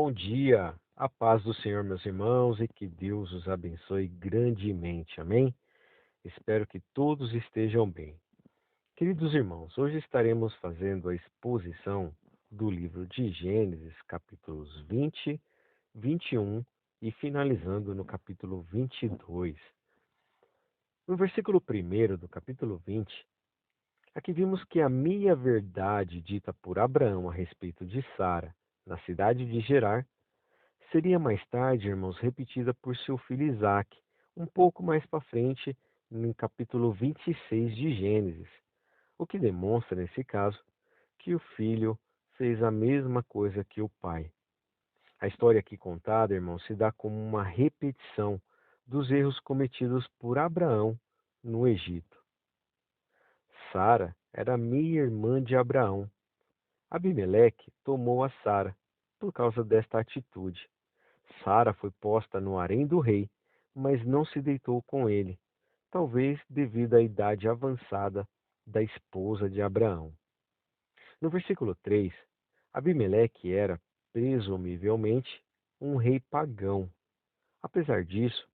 bom dia. A paz do Senhor, meus irmãos, e que Deus os abençoe grandemente. Amém? Espero que todos estejam bem. Queridos irmãos, hoje estaremos fazendo a exposição do livro de Gênesis, capítulos 20, 21 e finalizando no capítulo 22. No versículo 1 do capítulo 20, aqui vimos que a meia-verdade dita por Abraão a respeito de Sara, na cidade de Gerar, seria mais tarde, irmãos, repetida por seu filho Isaque, um pouco mais para frente, no capítulo 26 de Gênesis, o que demonstra, nesse caso, que o filho fez a mesma coisa que o pai. A história aqui contada, irmãos, se dá como uma repetição dos erros cometidos por Abraão no Egito. Sara era meia-irmã de Abraão. Abimeleque tomou a Sara por causa desta atitude. Sara foi posta no harém do rei, mas não se deitou com ele, talvez devido à idade avançada da esposa de Abraão. No versículo 3, Abimeleque era, presumivelmente, um rei pagão. Apesar disso,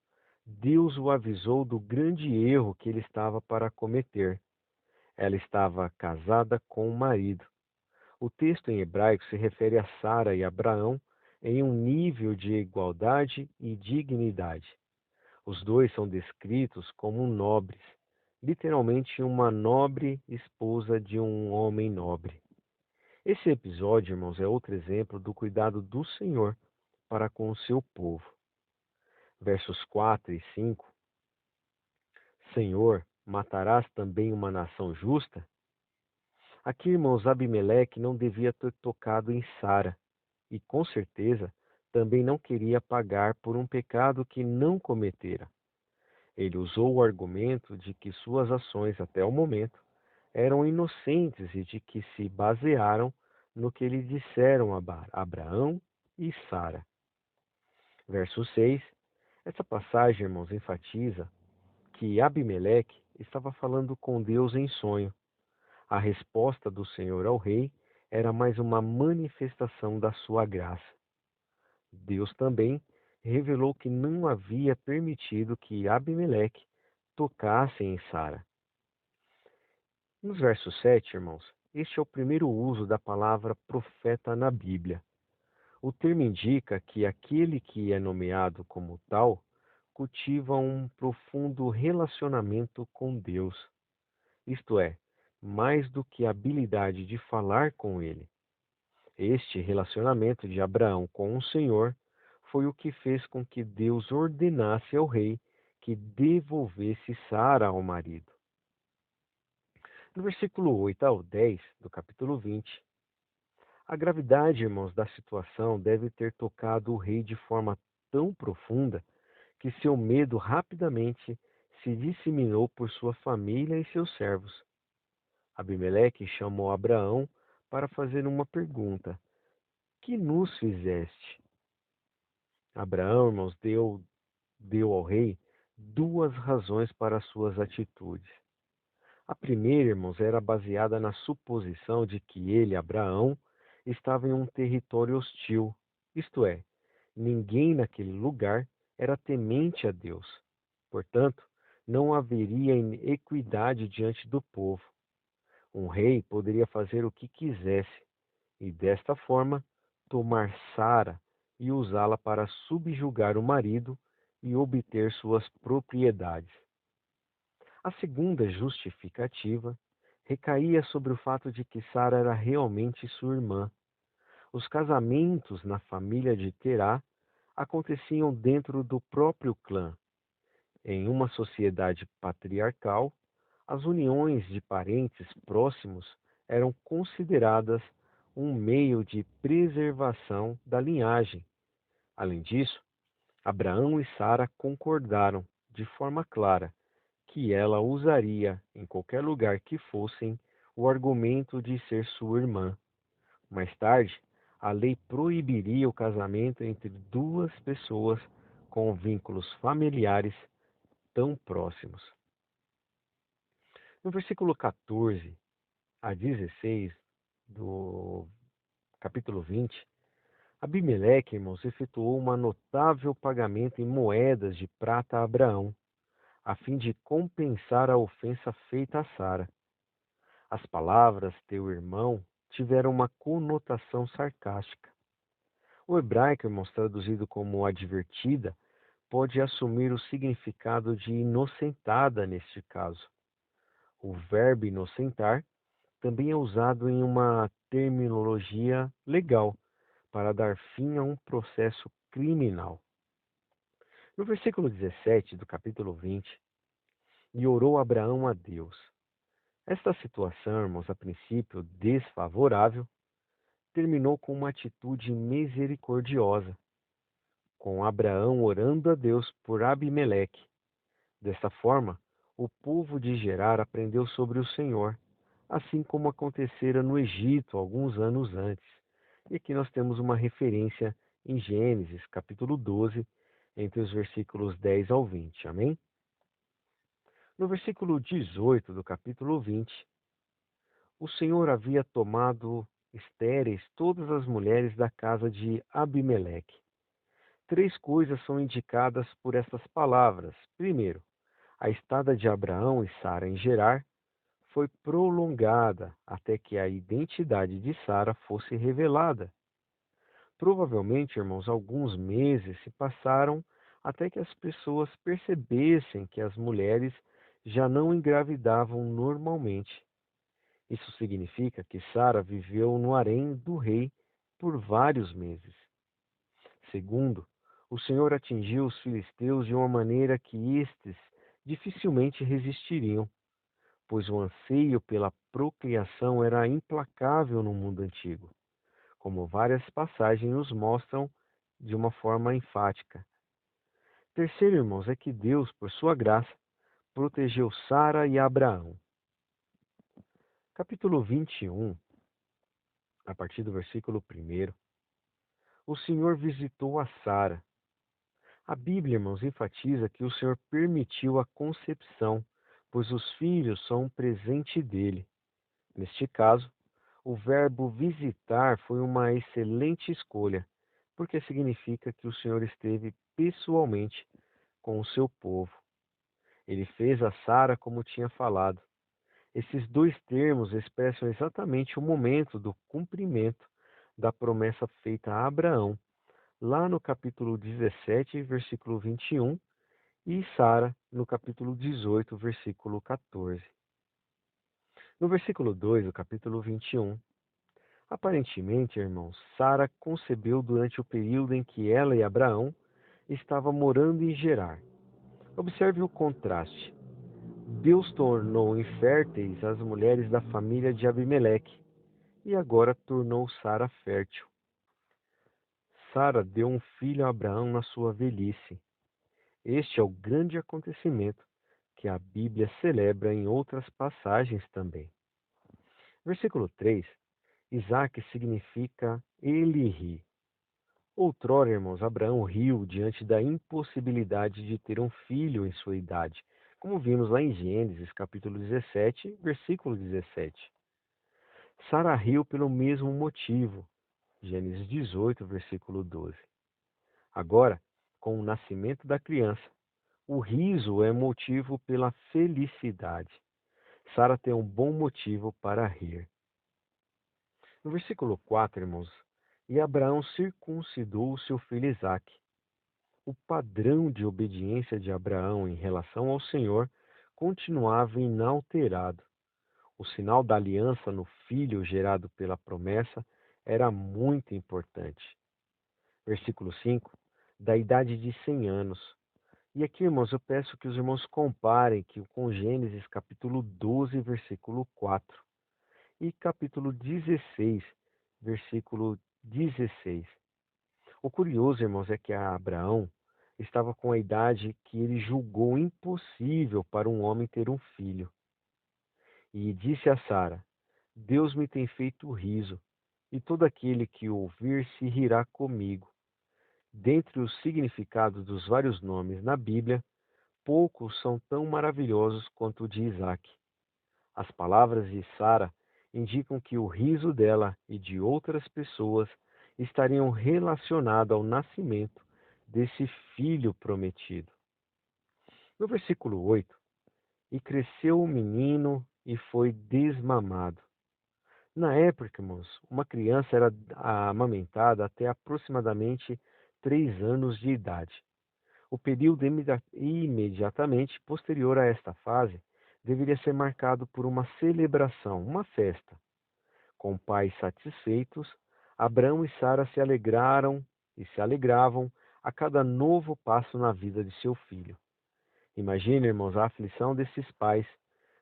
Deus o avisou do grande erro que ele estava para cometer. Ela estava casada com o marido. O texto em hebraico se refere a Sara e Abraão em um nível de igualdade e dignidade. Os dois são descritos como nobres, literalmente uma nobre esposa de um homem nobre. Esse episódio, irmãos, é outro exemplo do cuidado do Senhor para com o seu povo. Versos 4 e 5. Senhor, matarás também uma nação justa? Aqui, irmãos, Abimeleque não devia ter tocado em Sara e, com certeza, também não queria pagar por um pecado que não cometera. Ele usou o argumento de que suas ações até o momento eram inocentes e de que se basearam no que lhe disseram Abraão e Sara. Verso 6. Essa passagem, irmãos, enfatiza que Abimeleque estava falando com Deus em sonho. A resposta do Senhor ao rei era mais uma manifestação da sua graça. Deus também revelou que não havia permitido que Abimeleque tocasse em Sara. Nos versos 7, irmãos, este é o primeiro uso da palavra profeta na Bíblia. O termo indica que aquele que é nomeado como tal cultiva um profundo relacionamento com Deus. Isto é, mais do que a habilidade de falar com ele. Este relacionamento de Abraão com o Senhor foi o que fez com que Deus ordenasse ao rei que devolvesse Sara ao marido. No versículo 8 ao 10 do capítulo 20, a gravidade, irmãos, da situação deve ter tocado o rei de forma tão profunda que seu medo rapidamente se disseminou por sua família e seus servos. Abimeleque chamou Abraão para fazer uma pergunta: que nos fizeste? Abraão, irmãos, deu ao rei duas razões para suas atitudes. A primeira, irmãos, era baseada na suposição de que ele, Abraão, estava em um território hostil, isto é, ninguém naquele lugar era temente a Deus. Portanto, não haveria equidade diante do povo. Um rei poderia fazer o que quisesse e, desta forma, tomar Sara e usá-la para subjugar o marido e obter suas propriedades. A segunda justificativa recaía sobre o fato de que Sara era realmente sua irmã. Os casamentos na família de Terá aconteciam dentro do próprio clã. Em uma sociedade patriarcal, as uniões de parentes próximos eram consideradas um meio de preservação da linhagem. Além disso, Abraão e Sara concordaram, de forma clara, que ela usaria, em qualquer lugar que fossem, o argumento de ser sua irmã. Mais tarde, a lei proibiria o casamento entre duas pessoas com vínculos familiares tão próximos. No versículo 14 a 16 do capítulo 20, Abimeleque, irmãos, efetuou um notável pagamento em moedas de prata a Abraão, a fim de compensar a ofensa feita a Sara. As palavras teu irmão tiveram uma conotação sarcástica. O hebraico, irmãos, traduzido como advertida, pode assumir o significado de inocentada neste caso. O verbo inocentar também é usado em uma terminologia legal para dar fim a um processo criminal. No versículo 17 do capítulo 20, e orou Abraão a Deus. Esta situação, irmãos, a princípio desfavorável, terminou com uma atitude misericordiosa, com Abraão orando a Deus por Abimeleque. Desta forma, o povo de Gerar aprendeu sobre o Senhor, assim como acontecera no Egito alguns anos antes. E aqui nós temos uma referência em Gênesis, capítulo 12, entre os versículos 10 ao 20. Amém? No versículo 18 do capítulo 20, o Senhor havia tomado estéreis todas as mulheres da casa de Abimeleque. Três coisas são indicadas por estas palavras. Primeiro, a estada de Abraão e Sara em Gerar foi prolongada até que a identidade de Sara fosse revelada. Provavelmente, irmãos, alguns meses se passaram até que as pessoas percebessem que as mulheres já não engravidavam normalmente. Isso significa que Sara viveu no harém do rei por vários meses. Segundo, o Senhor atingiu os filisteus de uma maneira que estes dificilmente resistiriam, pois o anseio pela procriação era implacável no mundo antigo, como várias passagens nos mostram de uma forma enfática. Terceiro, irmãos, é que Deus, por sua graça, protegeu Sara e Abraão. Capítulo 21, a partir do versículo 1. O Senhor visitou a Sara. A Bíblia, irmãos, enfatiza que o Senhor permitiu a concepção, pois os filhos são um presente dele. Neste caso, o verbo visitar foi uma excelente escolha, porque significa que o Senhor esteve pessoalmente com o seu povo. Ele fez a Sara como tinha falado. Esses dois termos expressam exatamente o momento do cumprimento da promessa feita a Abraão, lá no capítulo 17, versículo 21, e Sara, no capítulo 18, versículo 14. No versículo 2 do capítulo 21, aparentemente, irmãos, Sara concebeu durante o período em que ela e Abraão estavam morando em Gerar. Observe o contraste. Deus tornou inférteis as mulheres da família de Abimeleque e agora tornou Sara fértil. Sara deu um filho a Abraão na sua velhice. Este é o grande acontecimento que a Bíblia celebra em outras passagens também. Versículo 3. Isaac significa ele ri. Outrora, irmãos, Abraão riu diante da impossibilidade de ter um filho em sua idade, como vimos lá em Gênesis, capítulo 17, versículo 17. Sara riu pelo mesmo motivo, Gênesis 18, versículo 12. Agora, com o nascimento da criança, o riso é motivo pela felicidade. Sara tem um bom motivo para rir. No versículo 4, irmãos, e Abraão circuncidou seu filho Isaque. O padrão de obediência de Abraão em relação ao Senhor continuava inalterado. O sinal da aliança no filho gerado pela promessa era muito importante. Versículo 5, da idade de 100 anos. E aqui, irmãos, eu peço que os irmãos comparem com Gênesis capítulo 12, versículo 4 e capítulo 16, versículo 16. O curioso, irmãos, é que Abraão estava com a idade que ele julgou impossível para um homem ter um filho. E disse a Sara: Deus me tem feito riso, e todo aquele que o ouvir se rirá comigo. Dentre os significados dos vários nomes na Bíblia, poucos são tão maravilhosos quanto o de Isaque. As palavras de Sara indicam que o riso dela e de outras pessoas estariam relacionadas ao nascimento desse filho prometido. No versículo 8, e cresceu o menino e foi desmamado. Na época, irmãos, uma criança era amamentada até aproximadamente 3 anos de idade. O período imediatamente posterior a esta fase deveria ser marcado por uma celebração, uma festa. Com pais satisfeitos, Abraão e Sara se alegraram e se alegravam a cada novo passo na vida de seu filho. Imagine, irmãos, a aflição desses pais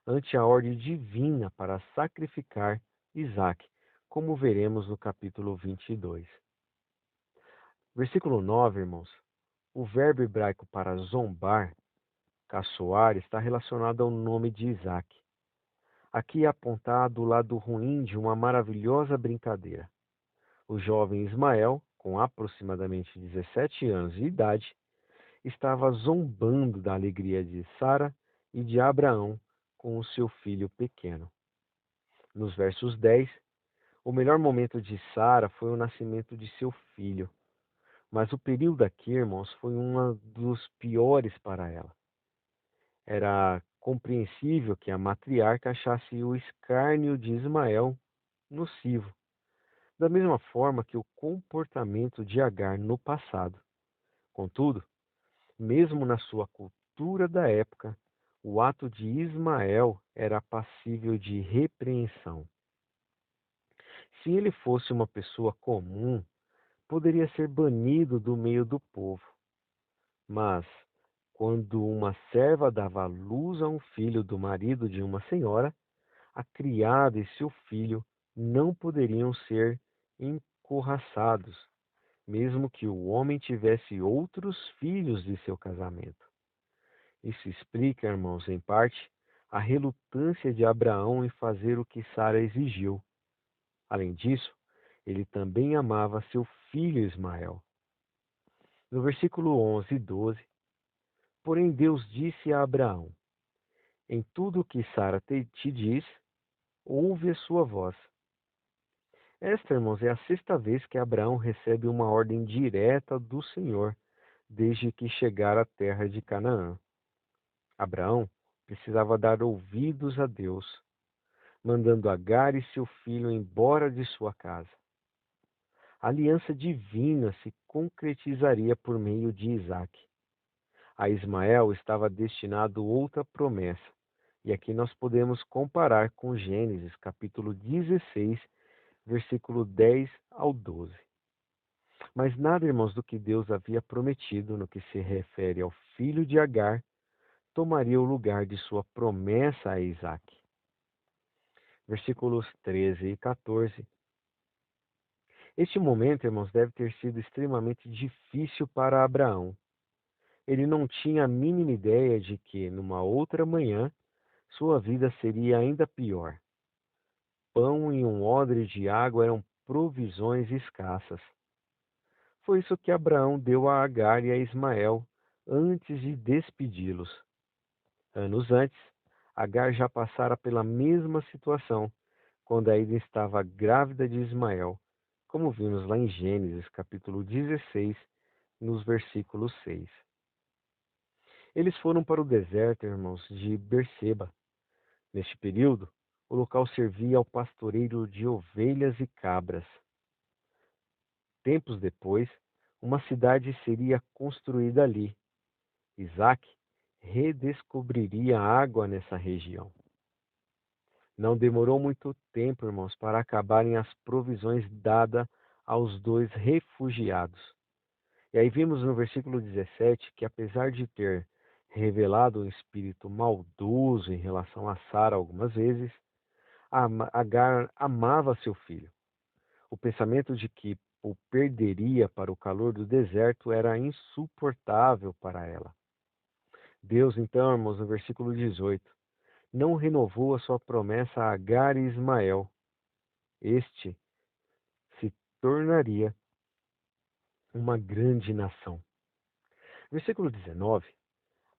ante a ordem divina para sacrificar Isaque, como veremos no capítulo 22. Versículo 9, irmãos. O verbo hebraico para zombar, caçoar, está relacionado ao nome de Isaque. Aqui é apontado o lado ruim de uma maravilhosa brincadeira. O jovem Ismael, com aproximadamente 17 anos de idade, estava zombando da alegria de Sara e de Abraão com o seu filho pequeno. Nos versos 10, o melhor momento de Sara foi o nascimento de seu filho, mas o período aqui, irmãos, foi um dos piores para ela. Era compreensível que a matriarca achasse o escárnio de Ismael nocivo, da mesma forma que o comportamento de Agar no passado. Contudo, mesmo na sua cultura da época, o ato de Ismael era passível de repreensão. Se ele fosse uma pessoa comum, poderia ser banido do meio do povo. Mas, quando uma serva dava luz a um filho do marido de uma senhora, a criada e seu filho não poderiam ser encorraçados, mesmo que o homem tivesse outros filhos de seu casamento. Isso explica, irmãos, em parte, a relutância de Abraão em fazer o que Sara exigiu. Além disso, ele também amava seu filho Ismael. No versículo 11 e 12, porém Deus disse a Abraão: em tudo o que Sara te diz, ouve a sua voz. Esta, irmãos, é a sexta vez que Abraão recebe uma ordem direta do Senhor, desde que chegar à terra de Canaã. Abraão precisava dar ouvidos a Deus, mandando Agar e seu filho embora de sua casa. A aliança divina se concretizaria por meio de Isaque. A Ismael estava destinado outra promessa, e aqui nós podemos comparar com Gênesis, capítulo 16, versículo 10 ao 12. Mas nada, irmãos, do que Deus havia prometido no que se refere ao filho de Agar tomaria o lugar de sua promessa a Isaque. Versículos 13 e 14. Este momento, irmãos, deve ter sido extremamente difícil para Abraão. Ele não tinha a mínima ideia de que, numa outra manhã, sua vida seria ainda pior. Pão e um odre de água eram provisões escassas. Foi isso que Abraão deu a Agar e a Ismael antes de despedi-los. Anos antes, Agar já passara pela mesma situação, quando ainda estava grávida de Ismael, como vimos lá em Gênesis, capítulo 16, nos versículos 6. Eles foram para o deserto, irmãos, de Berseba. Neste período, o local servia ao pastoreio de ovelhas e cabras. Tempos depois, uma cidade seria construída ali. Isaac redescobriria a água nessa região. Não demorou muito tempo, irmãos, para acabarem as provisões dadas aos dois refugiados. E aí vimos no versículo 17 que, apesar de ter revelado um espírito maldoso em relação a Sara algumas vezes, Agar amava seu filho. O pensamento de que o perderia para o calor do deserto era insuportável para ela. Deus, então, irmãos, no versículo 18, não renovou a sua promessa a Agar e Ismael. Este se tornaria uma grande nação. Versículo 19.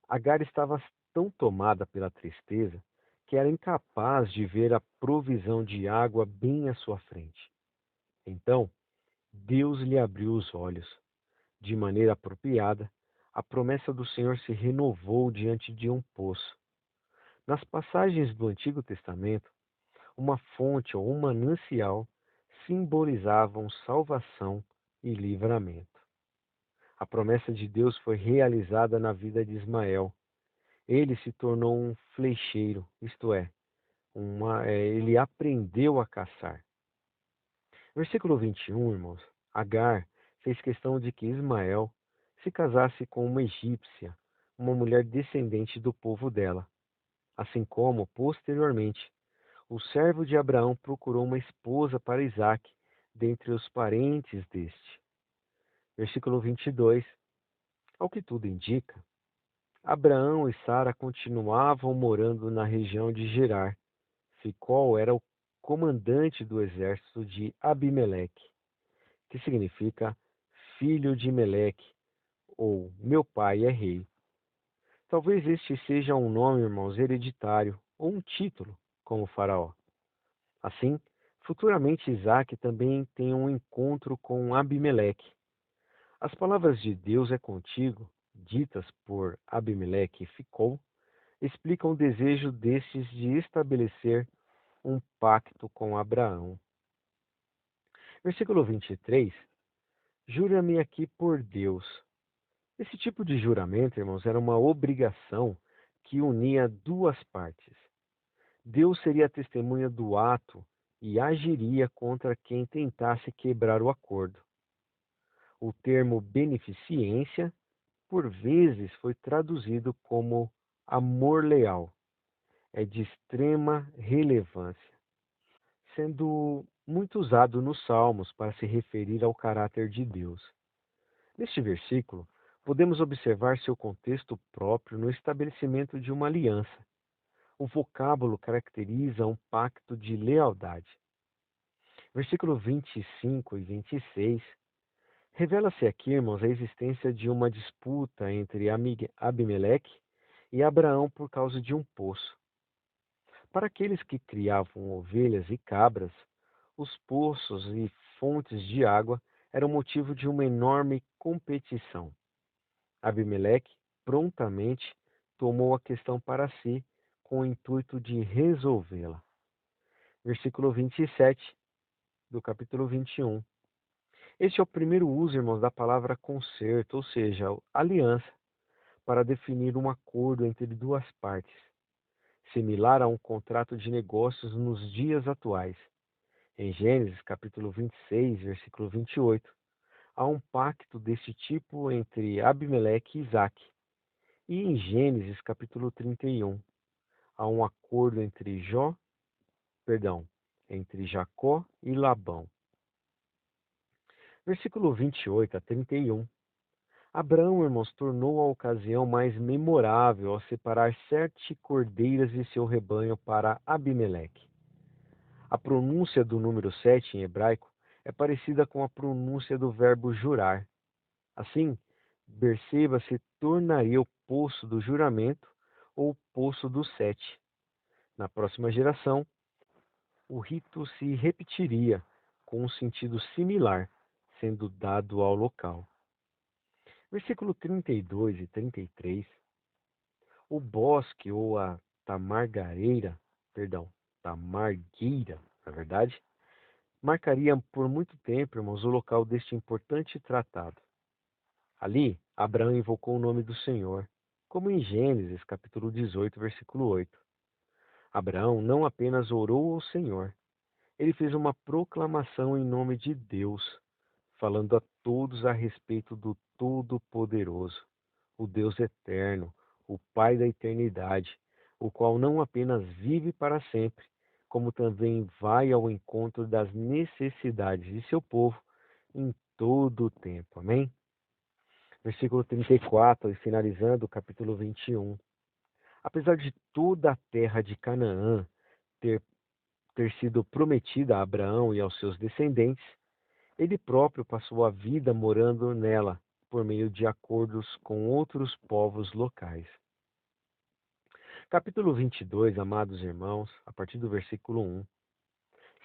Agar estava tão tomada pela tristeza que era incapaz de ver a provisão de água bem à sua frente. Então, Deus lhe abriu os olhos. De maneira apropriada, a promessa do Senhor se renovou diante de um poço. Nas passagens do Antigo Testamento, uma fonte ou um manancial simbolizavam salvação e livramento. A promessa de Deus foi realizada na vida de Ismael. Ele se tornou um flecheiro, isto é, ele aprendeu a caçar. Versículo 21, irmãos. Agar fez questão de que Ismael se casasse com uma egípcia, uma mulher descendente do povo dela. Assim como, posteriormente, o servo de Abraão procurou uma esposa para Isaque, dentre os parentes deste. Versículo 22. Ao que tudo indica, Abraão e Sara continuavam morando na região de Gerar. Ficol era o comandante do exército de Abimeleque, que significa filho de Meleque, ou meu pai é rei. Talvez este seja um nome, irmãos, hereditário, ou um título, como Faraó. Assim, futuramente Isaac também tem um encontro com Abimeleque. As palavras de Deus é contigo, ditas por Abimeleque e Ficol, explicam o desejo destes de estabelecer um pacto com Abraão. Versículo 23. Jura-me aqui por Deus. Esse tipo de juramento, irmãos, era uma obrigação que unia duas partes. Deus seria a testemunha do ato e agiria contra quem tentasse quebrar o acordo. O termo beneficência, por vezes, foi traduzido como amor leal. É de extrema relevância, sendo muito usado nos Salmos para se referir ao caráter de Deus. Neste versículo, podemos observar seu contexto próprio no estabelecimento de uma aliança. O vocábulo caracteriza um pacto de lealdade. Versículo 25 e 26 revela-se aqui, irmãos, a existência de uma disputa entre Abimeleque e Abraão por causa de um poço. Para aqueles que criavam ovelhas e cabras, os poços e fontes de água eram motivo de uma enorme competição. Abimeleque prontamente tomou a questão para si, com o intuito de resolvê-la. Versículo 27 do capítulo 21. Este é o primeiro uso, irmãos, da palavra concerto, ou seja, aliança, para definir um acordo entre duas partes, similar a um contrato de negócios nos dias atuais. Em Gênesis, capítulo 26, versículo 28, há um pacto deste tipo entre Abimeleque e Isaque. E em Gênesis, capítulo 31, há um acordo entre Jacó e Labão. Versículo 28 a 31. Abraão, irmãos, tornou a ocasião mais memorável ao separar 7 cordeiras de seu rebanho para Abimeleque. A pronúncia do número 7 em hebraico é parecida com a pronúncia do verbo jurar. Assim, Berseba se tornaria o poço do juramento ou poço dos 7. Na próxima geração, o rito se repetiria com um sentido similar, sendo dado ao local. Versículo 32 e 33. O bosque ou a tamargueira, na verdade, marcaria por muito tempo, irmãos, o local deste importante tratado. Ali, Abraão invocou o nome do Senhor, como em Gênesis, capítulo 18, versículo 8. Abraão não apenas orou ao Senhor, ele fez uma proclamação em nome de Deus, falando a todos a respeito do Todo-Poderoso, o Deus eterno, o Pai da eternidade, o qual não apenas vive para sempre, como também vai ao encontro das necessidades de seu povo em todo o tempo. Amém? Versículo 34, e finalizando o capítulo 21. Apesar de toda a terra de Canaã ter, ter sido prometida a Abraão e aos seus descendentes, ele próprio passou a vida morando nela, por meio de acordos com outros povos locais. Capítulo 22, amados irmãos, a partir do versículo 1.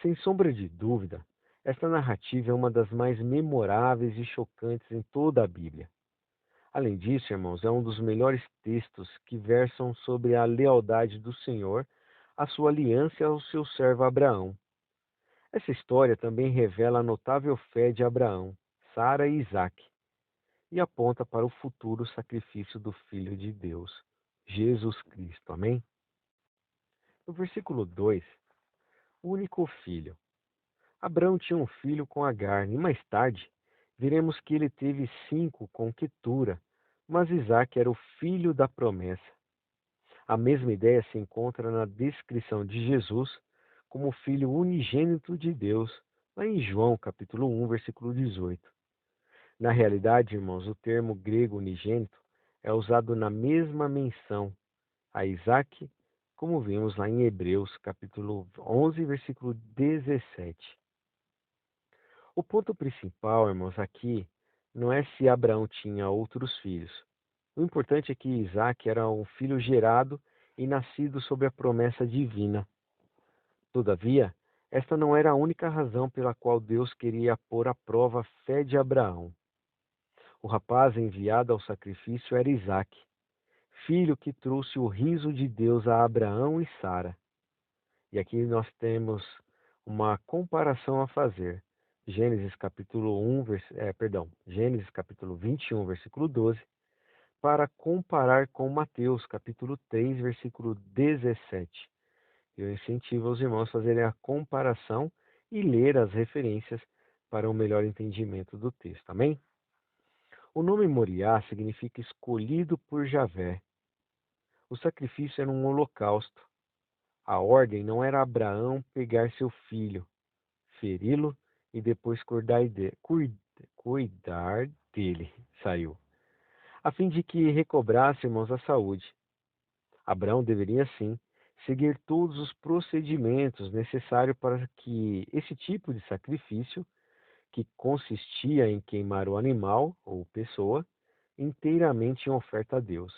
Sem sombra de dúvida, Esta narrativa é uma das mais memoráveis e chocantes em toda a Bíblia. Além disso, irmãos, é um dos melhores textos que versam sobre a lealdade do Senhor, a sua aliança ao seu servo Abraão. Essa história também revela a notável fé de Abraão, Sara e Isaque, e aponta para o futuro sacrifício do Filho de Deus, Jesus Cristo. Amém? No versículo 2, o único filho. Abraão tinha um filho com Agar, e mais tarde veremos que ele teve 5 com Quetura, mas Isaque era o filho da promessa. A mesma ideia se encontra na descrição de Jesus como filho unigênito de Deus, lá em João capítulo 1, versículo 18. Na realidade, irmãos, o termo grego unigênito é usado na mesma menção a Isaque, como vimos lá em Hebreus capítulo 11, versículo 17. O ponto principal, irmãos, aqui não é se Abraão tinha outros filhos. O importante é que Isaac era um filho gerado e nascido sob a promessa divina. Todavia, esta não era a única razão pela qual Deus queria pôr à prova a fé de Abraão. O rapaz enviado ao sacrifício era Isaac, filho que trouxe o riso de Deus a Abraão e Sara. E aqui nós temos uma comparação a fazer. Gênesis capítulo 21, versículo 12, para comparar com Mateus capítulo 3, versículo 17. Eu incentivo os irmãos a fazerem a comparação e ler as referências para um melhor entendimento do texto. Amém? O nome Moriá significa escolhido por Javé. O sacrifício era um holocausto. A ordem não era Abraão pegar seu filho, feri-lo e depois cuidar dele, saiu, a fim de que recobrássemos a saúde. Abraão deveria, sim, seguir todos os procedimentos necessários para que esse tipo de sacrifício, que consistia em queimar o animal ou pessoa, inteiramente em oferta a Deus.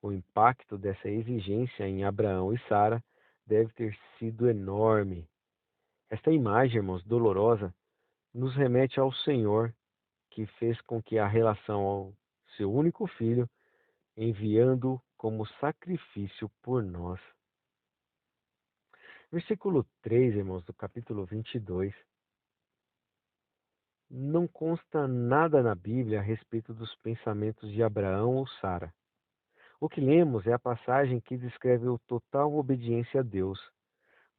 O impacto dessa exigência em Abraão e Sara deve ter sido enorme. Esta imagem, irmãos, dolorosa, nos remete ao Senhor, que fez com que a relação ao seu único filho, enviando como sacrifício por nós. Versículo 3, irmãos, do capítulo 22. Não consta nada na Bíblia a respeito dos pensamentos de Abraão ou Sara. O que lemos é a passagem que descreve a total obediência a Deus,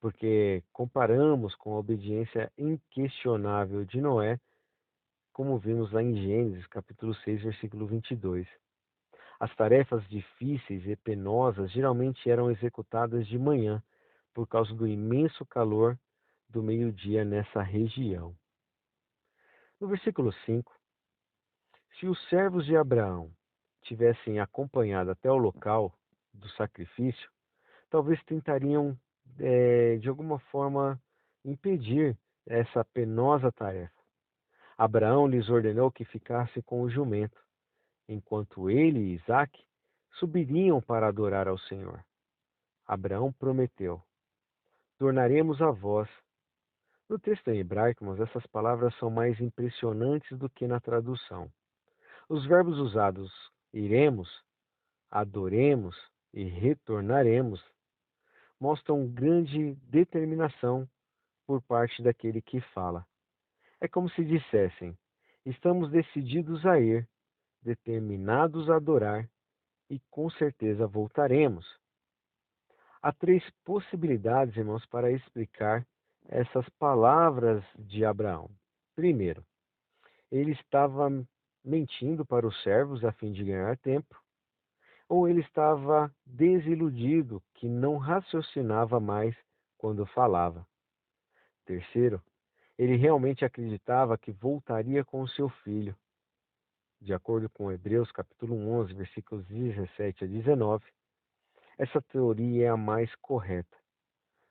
porque comparamos com a obediência inquestionável de Noé, como vimos lá em Gênesis, capítulo 6, versículo 22. As tarefas difíceis e penosas geralmente eram executadas de manhã, por causa do imenso calor do meio-dia nessa região. No versículo 5, se os servos de Abraão tivessem acompanhado até o local do sacrifício, talvez tentariam, de alguma forma, impedir essa penosa tarefa. Abraão lhes ordenou que ficassem com o jumento, enquanto ele e Isaque subiriam para adorar ao Senhor. Abraão prometeu: tornaremos a vós. No texto em hebraico, mas essas palavras são mais impressionantes do que na tradução. Os verbos usados iremos, adoremos e retornaremos mostram grande determinação por parte daquele que fala. É como se dissessem: estamos decididos a ir, determinados a adorar e com certeza voltaremos. Há 3 possibilidades, irmãos, para explicar essas palavras de Abraão. Primeiro, ele estava mentindo para os servos a fim de ganhar tempo, ou ele estava desiludido, que não raciocinava mais quando falava. Terceiro, ele realmente acreditava que voltaria com o seu filho. De acordo com Hebreus capítulo 11, versículos 17 a 19, essa teoria é a mais correta.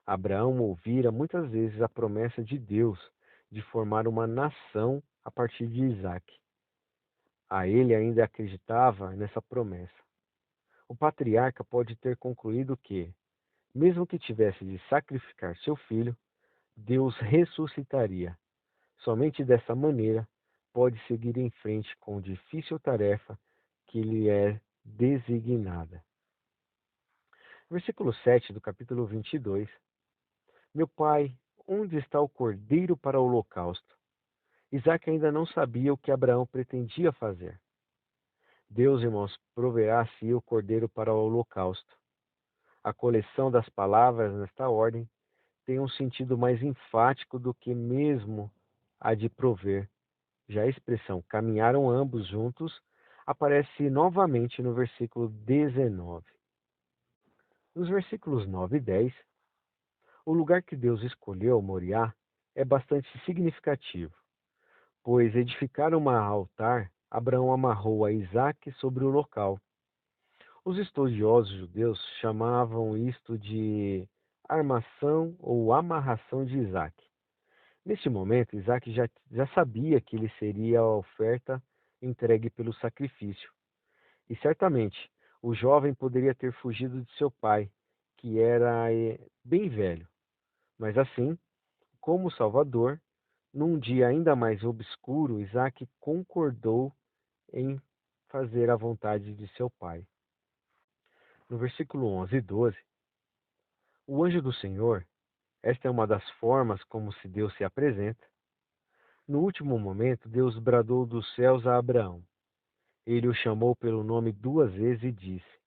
Abraão ouvira muitas vezes a promessa de Deus de formar uma nação a partir de Isaque. Ele ainda acreditava nessa promessa. O patriarca pode ter concluído que, mesmo que tivesse de sacrificar seu filho, Deus ressuscitaria, Somente dessa maneira pode seguir em frente com difícil tarefa que lhe é designada. Versículo 7 do capítulo 22. Meu pai, onde está o cordeiro para o holocausto? Isaac ainda não sabia o que Abraão pretendia fazer. Deus, irmãos, proverá a si o cordeiro para o holocausto. A coleção das palavras nesta ordem tem um sentido mais enfático do que mesmo a de prover. Já a expressão caminharam ambos juntos aparece novamente no versículo 19. Nos versículos 9 e 10, o lugar que Deus escolheu, Moriá, é bastante significativo, pois edificar um altar, Abraão amarrou a Isaque sobre o local. Os estudiosos judeus chamavam isto de armação ou amarração de Isaque. Neste momento, Isaac já sabia que ele seria a oferta entregue pelo sacrifício. E certamente o jovem poderia ter fugido de seu pai, que era bem velho. Mas assim, como Salvador, num dia ainda mais obscuro, Isaac concordou em fazer a vontade de seu pai. No versículo 11 e 12, o anjo do Senhor, esta é uma das formas como se Deus se apresenta. No último momento, Deus bradou dos céus a Abraão. Ele o chamou pelo nome 2 vezes e disse: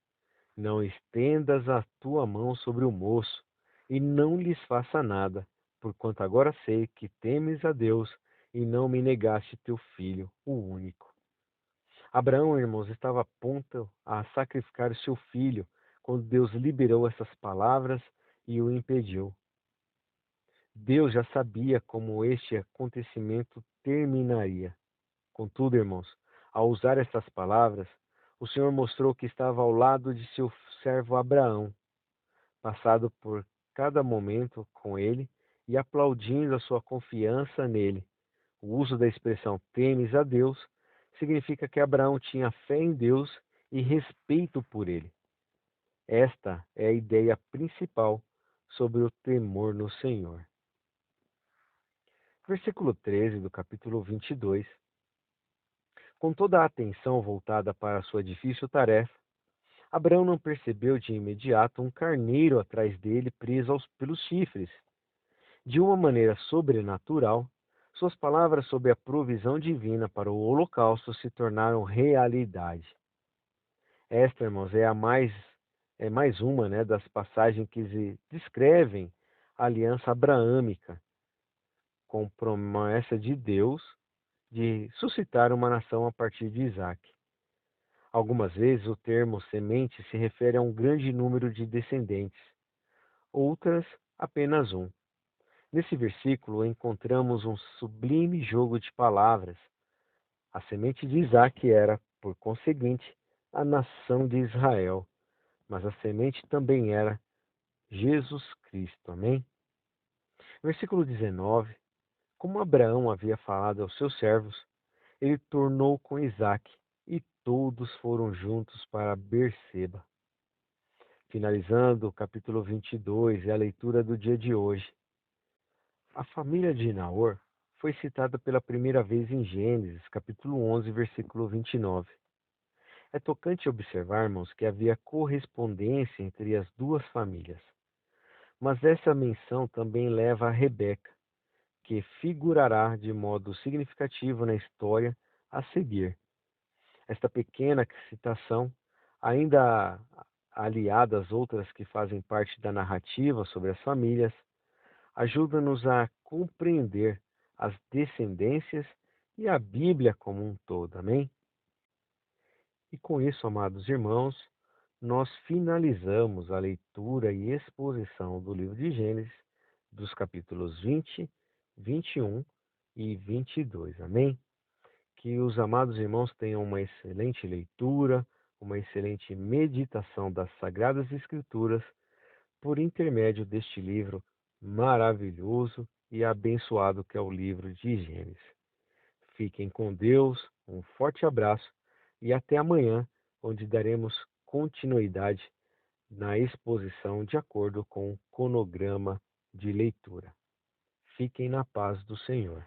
Não estendas a tua mão sobre o moço, e não lhes faça nada, porquanto agora sei que temes a Deus e não me negaste teu filho, o único. Abraão, irmãos, estava a ponto a sacrificar o seu filho quando Deus liberou essas palavras e o impediu. Deus já sabia como este acontecimento terminaria. Contudo, irmãos, ao usar estas palavras, o Senhor mostrou que estava ao lado de seu servo Abraão, passado por cada momento com ele e aplaudindo a sua confiança nele. O uso da expressão temes a Deus significa que Abraão tinha fé em Deus e respeito por ele. Esta é a ideia principal sobre o temor no Senhor. Versículo 13 do capítulo 22. Com toda a atenção voltada para a sua difícil tarefa, Abraão não percebeu de imediato um carneiro atrás dele preso pelos chifres. De uma maneira sobrenatural, suas palavras sobre a provisão divina para o holocausto se tornaram realidade. Esta, irmãos, é mais uma, das passagens que descrevem a aliança abraâmica com promessa de Deus de suscitar uma nação a partir de Isaac. Algumas vezes o termo semente se refere a um grande número de descendentes, outras apenas um. Nesse versículo encontramos um sublime jogo de palavras. A semente de Isaac era, por conseguinte, a nação de Israel, mas a semente também era Jesus Cristo. Amém? Versículo 19. Como Abraão havia falado aos seus servos, ele tornou com Isaac, e todos foram juntos para Berseba. Finalizando o capítulo 22 e a leitura do dia de hoje. A família de Naor foi citada pela primeira vez em Gênesis, capítulo 11, versículo 29. É tocante observar, irmãos, que havia correspondência entre as duas famílias. Mas essa menção também leva a Rebeca, que figurará de modo significativo na história a seguir. Esta pequena citação, ainda aliada às outras que fazem parte da narrativa sobre as famílias, ajuda-nos a compreender as descendências e a Bíblia como um todo. Amém? E com isso, amados irmãos, nós finalizamos a leitura e exposição do livro de Gênesis, dos capítulos 20, 21 e 22. Amém? Que os amados irmãos tenham uma excelente leitura, uma excelente meditação das Sagradas Escrituras, por intermédio deste livro maravilhoso e abençoado que é o livro de Gênesis. Fiquem com Deus, um forte abraço e até amanhã, onde daremos continuidade na exposição de acordo com o cronograma de leitura. Fiquem na paz do Senhor.